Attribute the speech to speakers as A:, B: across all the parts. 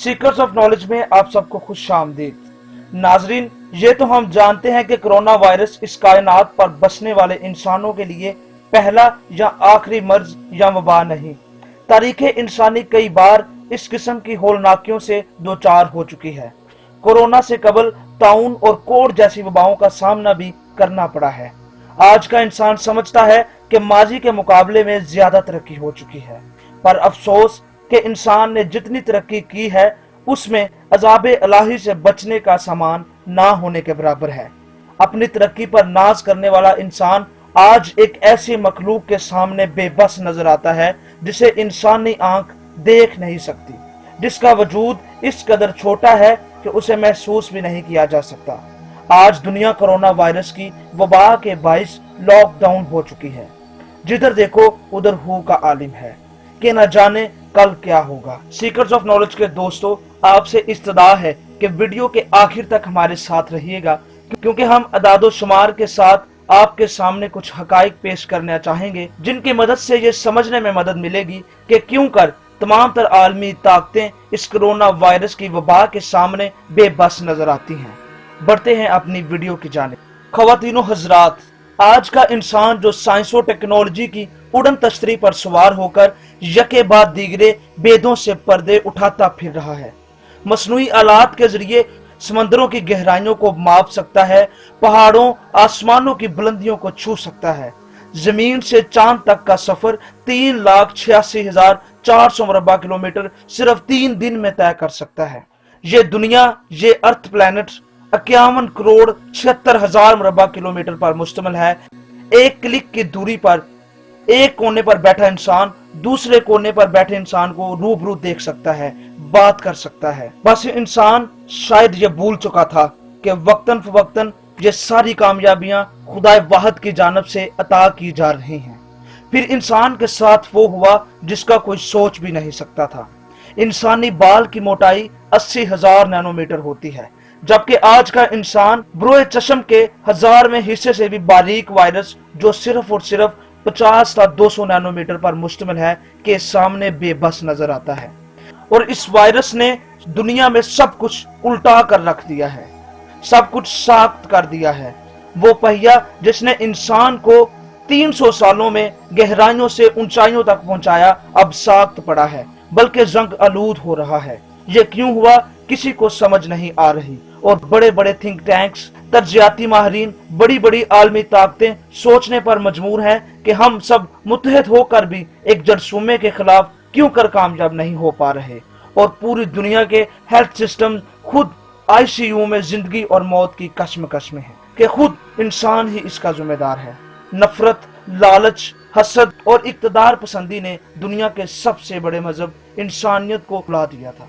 A: Seekers of knowledge में आप सबको खुश आमदीद। नाजरीन, ये तो हम जानते हैं कि कोरोना वायरस इस कायनात पर बसने वाले इंसानों के लिए पहला या आखिरी मर्ज या वबा नहीं। तारीख इंसानी कई बार इस किस्म की होलनाकियों से दो चार हो चुकी है। कोरोना से कबल ताउन और कोढ़ जैसी वबाओं का सामना भी करना पड़ा है। आज का इंसान समझता है कि माजी के मुकाबले में ज्यादा तरक्की हो चुकी है, पर अफसोस कि इंसान ने जितनी तरक्की की है उसमें अजाबे इलाही से बचने का सामान ना होने के बराबर है। अपनी तरक्की पर नाज करने वाला इंसान आज एक ऐसी मखलूक के सामने बेबस नजर आता है जिसे इंसानी आंख देख नहीं सकती, जिसका वजूद इस कदर छोटा है कि उसे महसूस भी नहीं किया जा सकता। आज दुनिया कोरोना वायरस की वबा के बाइस लॉकडाउन हो चुकी है। जिधर देखो उधर हु का आलिम है कि न जाने कल क्या होगा। सीकर्स ऑफ नॉलेज के दोस्तों, आपसे इस्तदा है कि वीडियो के आखिर तक हमारे साथ रहिएगा, क्योंकि हम अदादो शुमार के साथ आपके सामने कुछ हकाइक पेश करना चाहेंगे जिनकी मदद से ये समझने में मदद मिलेगी कि क्यों कर तमाम तर आलमी ताकतें इस कोरोना वायरस की वबा के सामने बेबस नजर आती हैं। बढ़ते हैं अपनी वीडियो की जानिब। ख़वातीनो हजरात, आज का इंसान जो साइंस और टेक्नोलॉजी की उड़न तश्तरी पर सवार होकर यके बाद दीगरे बेदों से पर्दे उठाता फिर रहा है। मसनूई आलात के जरिए समंदरों की गहराइयों को माप सकता है, पहाड़ों आसमानों की बुलंदियों को छू सकता है। जमीन से चांद तक का सफर 3,86,400 मुरब्बा किलोमीटर सिर्फ 3 दिन में तय कर सकता है। ये दुनिया, ये अर्थ प्लैनेट 51,76,000 मुरब्बा किलोमीटर पर मुश्तमिल है। एक क्लिक की दूरी पर एक कोने पर बैठा इंसान दूसरे कोने पर बैठे इंसान को रूबरू देख सकता है, बात कर सकता है। बस इंसान शायद ये भूल चुका था कि वक्तन फवक्तन ये सारी कामयाबियां खुदाए वाहद की जानब से अता की जा रही हैं। फिर इंसान के साथ वो हुआ जिसका कोई सोच भी नहीं सकता था। इंसानी बाल की मोटाई 80,000 नैनोमीटर होती है, जबकि आज का इंसान ब्रोए चश्म के 1000वें हिस्से से भी बारीक वायरस जो सिर्फ और सिर्फ 50-200 नैनोमीटर पर मुश्तमिल है के सामने बेबस नजर आता है। और इस वायरस ने दुनिया में सब कुछ उल्टा कर रख दिया है, सब कुछ साख्त कर दिया है। वो पहिया जिसने इंसान को 300 सालों में गहराइयों से ऊंचाइयों तक पहुंचाया अब साख्त पड़ा है, बल्कि जंग आलूद हो रहा है। ये क्यों हुआ किसी को समझ नहीं आ रही, और बड़े बड़े थिंक टैंक्स, तर्जियाती माहिरीन, बड़ी बड़ी आलमी ताकतें सोचने पर मजबूर हैं कि हम सब मुत्तहद होकर भी एक जरसूमे के खिलाफ क्यों कर कामयाब नहीं हो पा रहे। और पूरी दुनिया के हेल्थ सिस्टम खुद आईसीयू में जिंदगी और मौत की कश्मकश में है कि खुद इंसान ही इसका जिम्मेदार है। नफरत, लालच, हसद और इक्तदार पसंदी ने दुनिया के सबसे बड़े मजहब इंसानियत को भुला दिया था।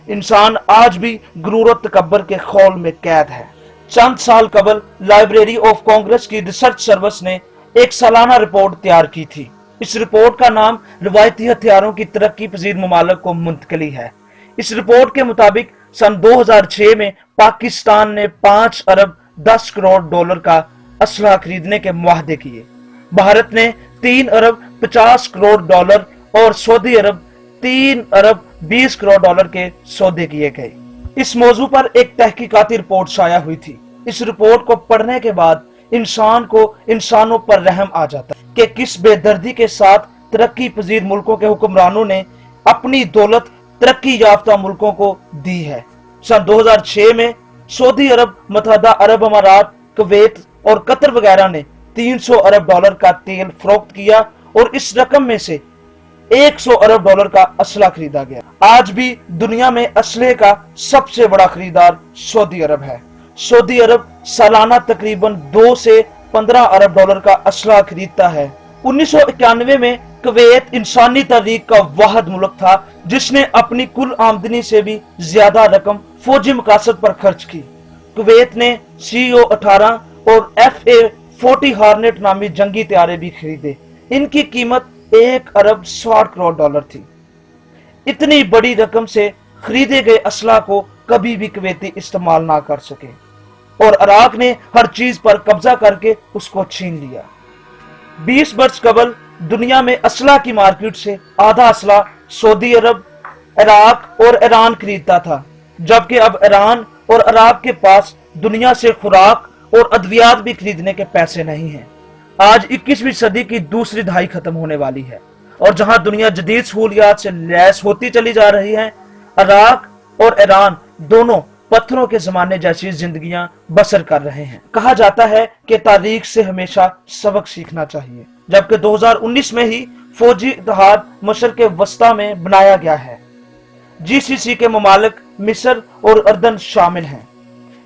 A: इंसान आज भी गुरूर और तकब्बर के खौल में कैद है। चंद साल कबल लाइब्रेरी ऑफ कांग्रेस की रिसर्च सर्विस ने एक सालाना रिपोर्ट तैयार की थी। इस रिपोर्ट का नाम रिवायती हथियारों की तरक्की पजीर ममालिक को मुंतकिली है। इस रिपोर्ट के मुताबिक सन 2006 में पाकिस्तान ने 5 अरब 10 करोड़ डॉलर का असलहा खरीदने के मुआहदे किए। भारत ने 3 अरब 50 करोड़ डॉलर और सऊदी अरब 3 अरब 20 करोड़ डॉलर के सौदे किए गए। इस मौजू पर एक तहकीकाती रिपोर्ट शाया हुई थी। इस रिपोर्ट को पढ़ने के बाद इंसान को इंसानों पर रहम आ जाता है कि किस बेदर्दी के साथ तरक्की पजीर मुल्कों के हुक्मरानों ने अपनी दौलत तरक्की याफ्ता मुल्कों को दी है। सन 2006 में सऊदी अरब, मुत्तहदा अरब अमारात, कुवैत और कतर वगैरह ने 300 अरब डॉलर का तेल फरोख्त किया और इस रकम में से 100 अरब डॉलर का असला खरीदा गया। आज भी दुनिया में असले का सबसे बड़ा खरीदार सऊदी अरब है। सऊदी अरब सालाना तकरीबन 2 से 15 अरब डॉलर का असला खरीदता है। 1991 में कुवैत इंसानी तारीख का वाहिद मुल्क था जिसने अपनी कुल आमदनी से भी ज्यादा रकम फौजी मकासद पर खर्च की। कुवैत ने CO-18 और FA-40 हार्नेट नामी जंगी तैयारे भी खरीदे। इनकी कीमत 1 अरब 60 करोड़ डॉलर थी। इतनी बड़ी रकम से खरीदे गए असला को कभी भी कुवैती इस्तेमाल ना कर सके और इराक ने हर चीज पर कब्जा करके उसको छीन लिया। 20 वर्ष कबल दुनिया में असला की मार्केट से आधा असला सऊदी अरब इराक और ईरान खरीदता था, जबकि अब ईरान और इराक के पास दुनिया से खुराक और अद्वियात भी खरीदने के पैसे नहीं हैं। आज 21वीं सदी की दूसरी दहाई खत्म होने वाली है और जहां दुनिया जदीद सहूलियात से लैस होती चली जा रही है, इराक और ईरान दोनों पत्थरों के जमाने जैसी जिंदगियां बसर कर रहे हैं। कहा जाता है कि तारीख से हमेशा सबक सीखना चाहिए, जबकि 2019 में ही फौजी इत्तेहाद मशरक़ वस्ता में बनाया गया है। जीसीसी के ममालिक मिस्र और अर्दन शामिल हैं।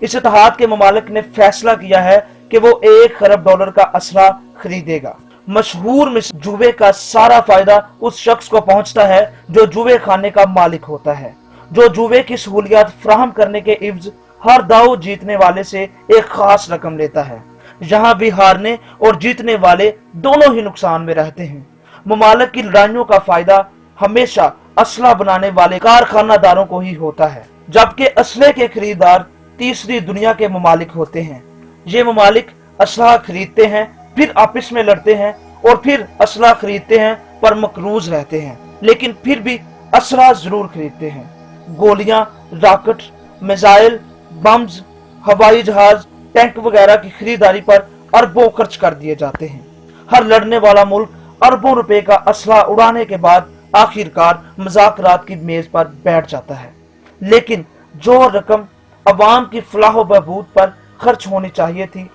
A: इस इत्तेहाद के ममालिक ने फैसला किया है कि वो $1 खरब का असला खरीदेगा। मशहूर मिस्र जुए का सारा फायदा उस शख्स को पहुंचता है जो जुए खाने का मालिक होता है, जो जुए की सहूलियत फराहम करने के इव्ज हर दाव जीतने वाले से एक खास रकम लेता है। यहाँ भी हारने और जीतने वाले दोनों ही नुकसान में रहते हैं। ममालिक की लड़ाइयों का फायदा हमेशा असला बनाने वाले कारखानादारों को ही होता है, जबकि असले के खरीदार तीसरी दुनिया के ममालिक होते हैं। ये ममालिक असला खरीदते हैं, फिर आपस में लड़ते हैं और फिर असला खरीदते हैं पर मकरूज रहते हैं, लेकिन फिर भी असला जरूर खरीदते हैं। गोलियां, रॉकेट, मिसाइल, बम्स, हवाई जहाज, टैंक वगैरह की खरीदारी पर अरबों खर्च कर दिए जाते हैं। हर लड़ने वाला मुल्क अरबों रुपए का असला उड़ाने के बाद आखिरकार मुज़ाकरात की मेज पर बैठ जाता है, लेकिन जो रकम अवाम की फलाह बहबूद पर खर्च होनी चाहिए थी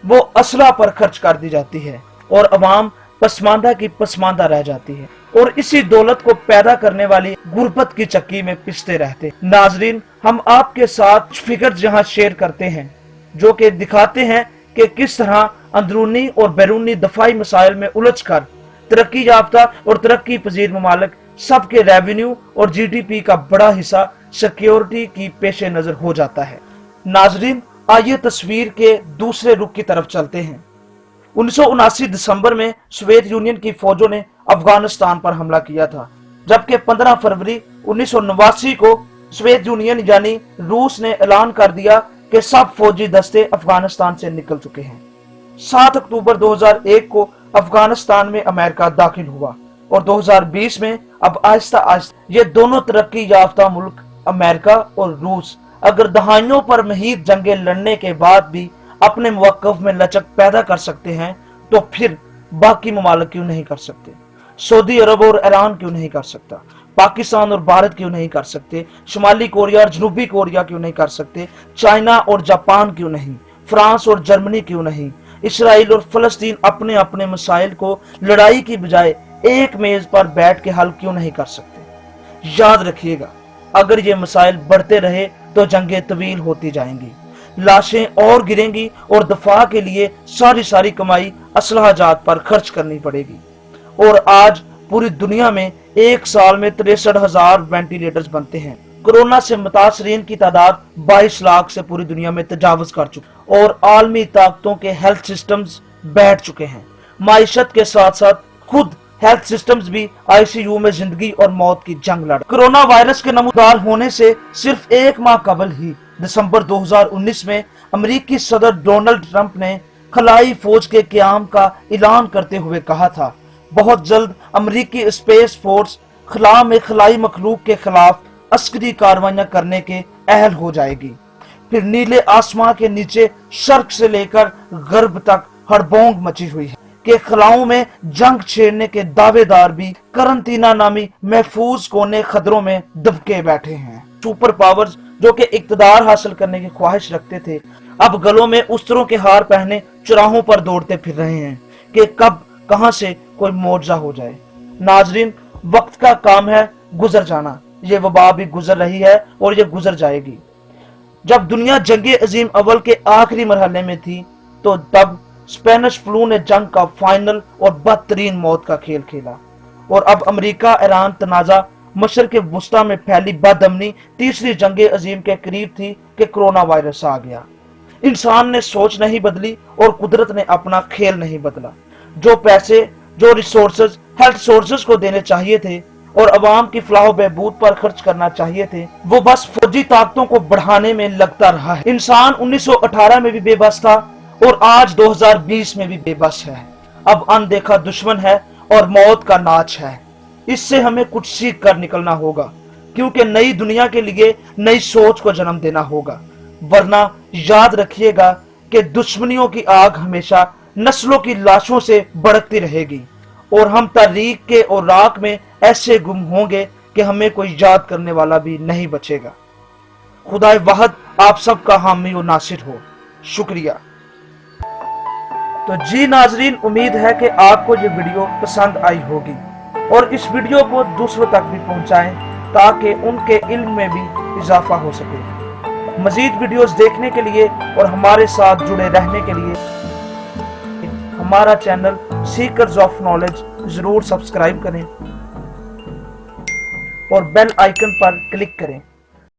A: वो असला पर खर्च कर दी जाती है और अवाम पसमानदा की पसमानदा रह जाती है और इसी दौलत को पैदा करने वाली गुर्बत की चक्की में पिसते रहते। नाजरीन, हम आपके साथ फिक्र जहां शेयर करते हैं जो कि दिखाते हैं कि किस तरह अंदरूनी और बैरूनी दफाई मसाइल में उलझ कर तरक्की याफ्ता और तरक्की पजीर ममालिक सबके रेवेन्यू और जीडीपी का बड़ा हिस्सा सिक्योरिटी की पेश नजर हो जाता है। नाजरीन, आइए तस्वीर के दूसरे रुख की तरफ चलते हैं। 1979 दिसंबर में सोवियत यूनियन की फौजों ने अफगानिस्तान पर हमला किया था, जबकि 15 फरवरी 1989 को सोवियत यूनियन यानी रूस ने ऐलान कर दिया कि सब फौजी दस्ते अफगानिस्तान से निकल चुके हैं। 7 अक्टूबर 2001 को अफगानिस्तान में अमेरिका दाखिल हुआ और 2020 में अब आहिस्ता आहिस्ता ये दोनों तरक्की याफ्ता मुल्क अमेरिका और रूस अगर दहाइयों पर महीद जंगें लड़ने के बाद भी अपने मौक़िफ़ में लचक पैदा कर सकते हैं, तो फिर बाकी ममालिक क्यों नहीं कर सकते? सऊदी अरब और ईरान क्यों नहीं कर सकता? पाकिस्तान और भारत क्यों नहीं कर सकते? शुमाली कोरिया और जनूबी कोरिया क्यों नहीं कर सकते? चाइना और जापान क्यों नहीं? फ्रांस और जर्मनी क्यों नहीं? इसराइल और फलस्तीन अपने अपने मसाइल को लड़ाई की बजाय एक मेज पर बैठ के हल क्यों नहीं कर सकते? याद रखिएगा, अगर ये मसाइल बढ़ते रहे तो जंगें तवील होती जाएंगी, लाशें और गिरेंगी और दफा के लिए सारी कमाई असलहाजात पर खर्च करनी पड़ेगी। और आज पूरी दुनिया में एक साल में 63,000 वेंटिलेटर्स बनते हैं। कोरोना से मुतासरीन की तादाद 22 लाख से पूरी दुनिया में तजावज कर चुकी और आलमी ताकतों के हेल्थ सिस्टम्स बैठ चुके हैं। माइशत के साथ साथ खुद हेल्थ सिस्टम्स भी आईसीयू में जिंदगी और मौत की जंग लड़। कोरोना वायरस के नमूदार होने से सिर्फ 1 माह कबल ही दिसंबर 2019 में अमेरिकी सदर डोनाल्ड ट्रंप ने खलाई फौज के क़याम का ऐलान करते हुए कहा था, बहुत जल्द अमेरिकी स्पेस फोर्स खला में खलाई मखलूक के खिलाफ अस्करी कार्रवाइयां करने के अहल हो जाएगी। फिर नीले आसमां के नीचे शर्क से लेकर गर्ब तक हड़बोंग मची हुई है कि खलाओं में जंग छेड़ने के दावेदार भी करंटीना नामी महफूज कोने खतरों में दबके बैठे हैं। सुपर पावर्स जो कि इक्तदार हासिल करने की ख्वाहिश रखते थे, अब गलों में उस्तरों के हार पहने चौराहों पर दौड़ते फिर रहे हैं कि कब कहां से कोई मुआवजा हो जाए। नाजरीन, वक्त का काम है गुजर जाना। ये वबा भी गुजर रही है और ये गुजर जाएगी। जब दुनिया जंग अजीम अव्वल के आखिरी मरहले में थी, तो तब स्पेनिश फ्लू ने जंग का फाइनल और बदतरीन मौत का खेल खेला और अब अमेरिका ईरान तनाजा मशरक़ वस्ता में फैली बदअमनी तीसरी जंग अजीम के करीब थी कि कोरोना वायरस आ गया। इंसान ने सोच नहीं बदली और कुदरत ने अपना खेल नहीं बदला। जो पैसे, जो रिसोर्सेज हेल्थ सोर्सेज को देने चाहिए थे और अवाम की फलाह बहबूद पर खर्च करना चाहिए थे, वो बस फौजी ताकतों को बढ़ाने में लगता रहा है। इंसान 1918 में भी बेबस था और आज 2020 में भी बेबस है। अब अनदेखा दुश्मन है और मौत का नाच है। इससे हमें कुछ सीख कर निकलना होगा। क्योंकि नई दुनिया के लिए नई सोच को जन्म देना होगा, वरना याद रखिएगा कि दुश्मनियों की आग हमेशा नस्लों की लाशों से भड़कती रहेगी और हम तारीख के और राख में ऐसे गुम होंगे कि हमें कोई याद करने वाला भी नहीं बचेगा। खुदाए वाहद आप सबका हामी और नासिर हो। शुक्रिया। तो जी नाजरीन, उम्मीद है कि आपको ये वीडियो पसंद आई होगी और इस वीडियो को दूसरों तक भी पहुंचाएं ताकि उनके इल्म में भी इजाफा हो सके। मजीद वीडियोस देखने के लिए और हमारे साथ जुड़े रहने के लिए हमारा चैनल सीकर्स ऑफ नॉलेज जरूर सब्सक्राइब करें और बेल आइकन पर क्लिक करें